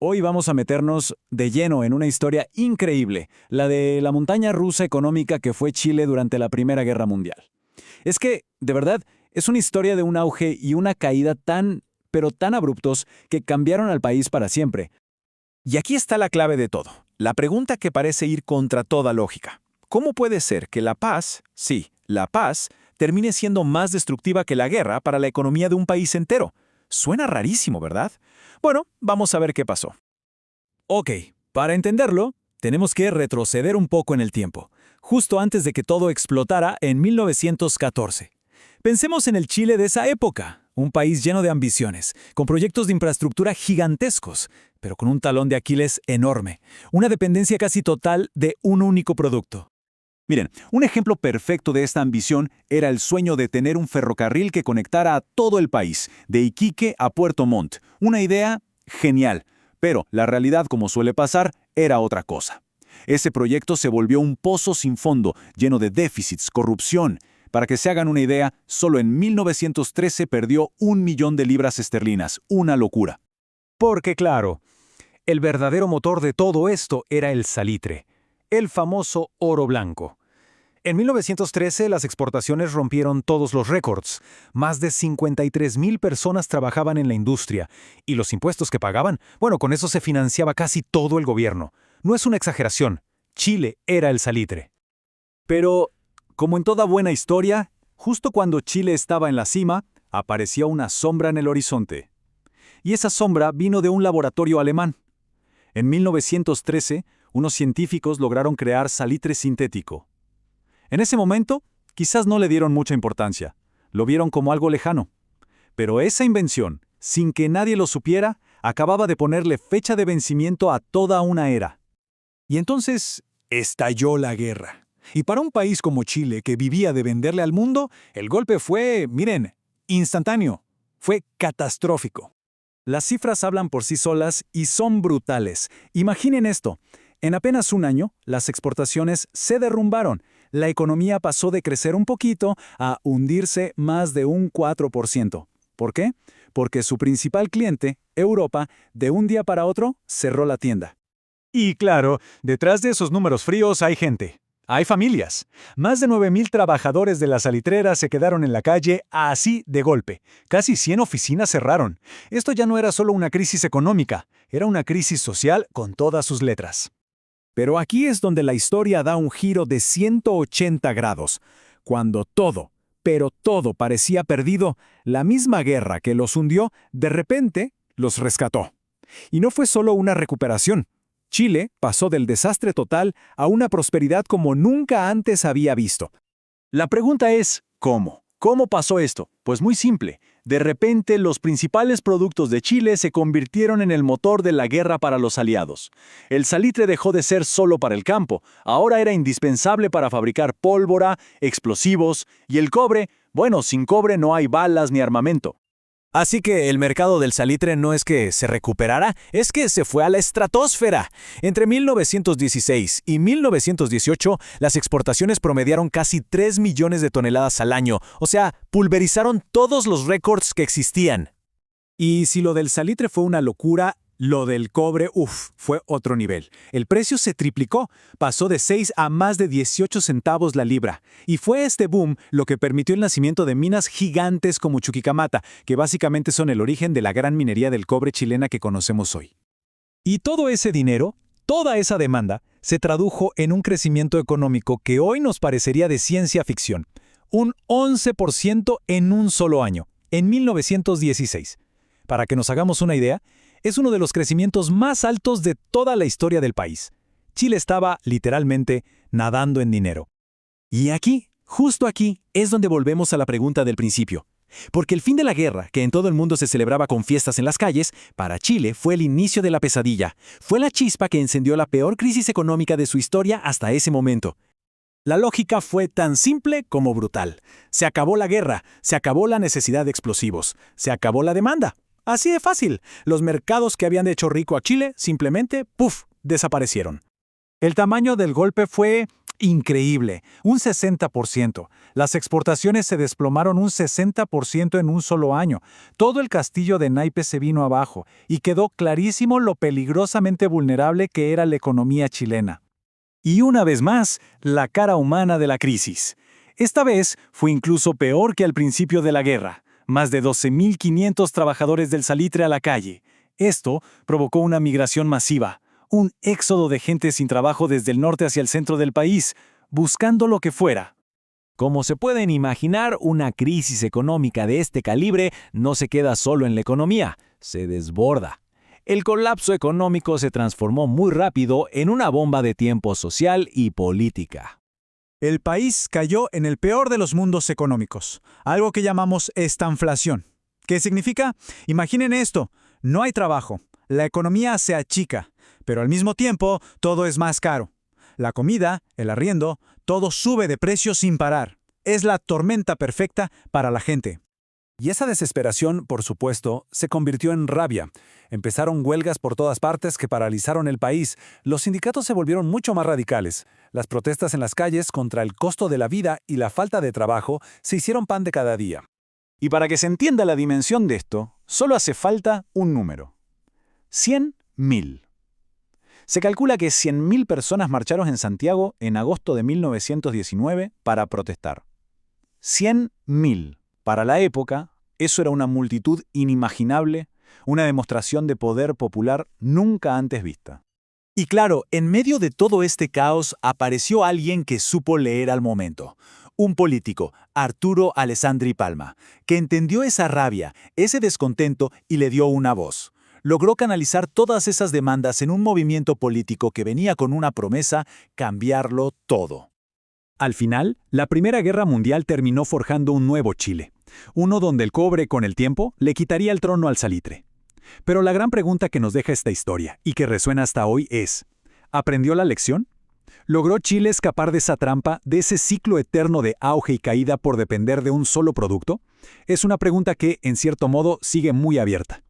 Hoy vamos a meternos de lleno en una historia increíble, la de la montaña rusa económica que fue Chile durante la Primera Guerra Mundial. Es que, de verdad, es una historia de un auge y una caída pero tan abruptos que cambiaron al país para siempre. Y aquí está la clave de todo, la pregunta que parece ir contra toda lógica. ¿Cómo puede ser que la paz, sí, la paz, termine siendo más destructiva que la guerra para la economía de un país entero? Suena rarísimo, ¿verdad? Bueno, vamos a ver qué pasó. Ok, para entenderlo, tenemos que retroceder un poco en el tiempo, justo antes de que todo explotara en 1914. Pensemos en el Chile de esa época, un país lleno de ambiciones, con proyectos de infraestructura gigantescos, pero con un talón de Aquiles enorme, una dependencia casi total de un único producto. Miren, un ejemplo perfecto de esta ambición era el sueño de tener un ferrocarril que conectara a todo el país, de Iquique a Puerto Montt. Una idea genial, pero la realidad, como suele pasar, era otra cosa. Ese proyecto se volvió un pozo sin fondo, lleno de déficits, corrupción. Para que se hagan una idea, solo en 1913 perdió 1.000.000 de libras esterlinas, una locura. Porque claro, el verdadero motor de todo esto era el salitre, el famoso oro blanco. En 1913 las exportaciones rompieron todos los récords. Más de 53.000 personas trabajaban en la industria. Y los impuestos que pagaban, bueno, con eso se financiaba casi todo el gobierno. No es una exageración. Chile era el salitre. Pero, como en toda buena historia, justo cuando Chile estaba en la cima, apareció una sombra en el horizonte. Y esa sombra vino de un laboratorio alemán. En 1913, unos científicos lograron crear salitre sintético. En ese momento, quizás no le dieron mucha importancia, lo vieron como algo lejano. Pero esa invención, sin que nadie lo supiera, acababa de ponerle fecha de vencimiento a toda una era. Y entonces estalló la guerra. Y para un país como Chile, que vivía de venderle al mundo, el golpe fue, miren, instantáneo. Fue catastrófico. Las cifras hablan por sí solas y son brutales. Imaginen esto. En apenas un año, las exportaciones se derrumbaron. La economía pasó de crecer un poquito a hundirse más de un 4%. ¿Por qué? Porque su principal cliente, Europa, de un día para otro cerró la tienda. Y claro, detrás de esos números fríos hay gente. Hay familias. Más de 9.000 trabajadores de la salitrera se quedaron en la calle así de golpe. Casi 100 oficinas cerraron. Esto ya no era solo una crisis económica, era una crisis social con todas sus letras. Pero aquí es donde la historia da un giro de 180 grados. Cuando todo, pero todo parecía perdido, la misma guerra que los hundió, de repente los rescató. Y no fue solo una recuperación. Chile pasó del desastre total a una prosperidad como nunca antes había visto. La pregunta es, ¿cómo? ¿Cómo pasó esto? Pues muy simple. De repente, los principales productos de Chile se convirtieron en el motor de la guerra para los aliados. El salitre dejó de ser solo para el campo, ahora era indispensable para fabricar pólvora, explosivos, y el cobre, bueno, sin cobre no hay balas ni armamento. Así que el mercado del salitre no es que se recuperara, es que se fue a la estratosfera. Entre 1916 y 1918, las exportaciones promediaron casi 3 millones de toneladas al año, o sea, pulverizaron todos los récords que existían. Y si lo del salitre fue una locura, lo del cobre, fue otro nivel. El precio se triplicó, pasó de 6 a más de 18 centavos la libra. Y fue este boom lo que permitió el nacimiento de minas gigantes como Chuquicamata, que básicamente son el origen de la gran minería del cobre chilena que conocemos hoy. Y todo ese dinero, toda esa demanda, se tradujo en un crecimiento económico que hoy nos parecería de ciencia ficción. Un 11% en un solo año, en 1916. Para que nos hagamos una idea, es uno de los crecimientos más altos de toda la historia del país. Chile estaba, literalmente, nadando en dinero. Y aquí, justo aquí, es donde volvemos a la pregunta del principio. Porque el fin de la guerra, que en todo el mundo se celebraba con fiestas en las calles, para Chile fue el inicio de la pesadilla. Fue la chispa que encendió la peor crisis económica de su historia hasta ese momento. La lógica fue tan simple como brutal. Se acabó la guerra, se acabó la necesidad de explosivos, se acabó la demanda. Así de fácil. Los mercados que habían hecho rico a Chile simplemente, desaparecieron. El tamaño del golpe fue Increíble, un 60%. Las exportaciones se desplomaron un 60% en un solo año. Todo el castillo de naipes se vino abajo y quedó clarísimo lo peligrosamente vulnerable que era la economía chilena. Y una vez más, la cara humana de la crisis. Esta vez fue incluso peor que al principio de la guerra. Más de 12.500 trabajadores del salitre a la calle. Esto provocó una migración masiva, un éxodo de gente sin trabajo desde el norte hacia el centro del país, buscando lo que fuera. Como se pueden imaginar, una crisis económica de este calibre no se queda solo en la economía, se desborda. El colapso económico se transformó muy rápido en una bomba de tiempo social y política. El país cayó en el peor de los mundos económicos, algo que llamamos estanflación. ¿Qué significa? Imaginen esto, no hay trabajo, la economía se achica, pero al mismo tiempo todo es más caro. La comida, el arriendo, todo sube de precio sin parar. Es la tormenta perfecta para la gente. Y esa desesperación, por supuesto, se convirtió en rabia. Empezaron huelgas por todas partes que paralizaron el país. Los sindicatos se volvieron mucho más radicales. Las protestas en las calles contra el costo de la vida y la falta de trabajo se hicieron pan de cada día. Y para que se entienda la dimensión de esto, solo hace falta un número. 100.000. Se calcula que 100.000 personas marcharon en Santiago en agosto de 1919 para protestar. 100.000. Para la época, eso era una multitud inimaginable, una demostración de poder popular nunca antes vista. Y claro, en medio de todo este caos apareció alguien que supo leer al momento. Un político, Arturo Alessandri Palma, que entendió esa rabia, ese descontento y le dio una voz. Logró canalizar todas esas demandas en un movimiento político que venía con una promesa: cambiarlo todo. Al final, la Primera Guerra Mundial terminó forjando un nuevo Chile, uno donde el cobre con el tiempo le quitaría el trono al salitre. Pero la gran pregunta que nos deja esta historia, y que resuena hasta hoy, es: ¿aprendió la lección? ¿Logró Chile escapar de esa trampa, de ese ciclo eterno de auge y caída por depender de un solo producto? Es una pregunta que, en cierto modo, sigue muy abierta.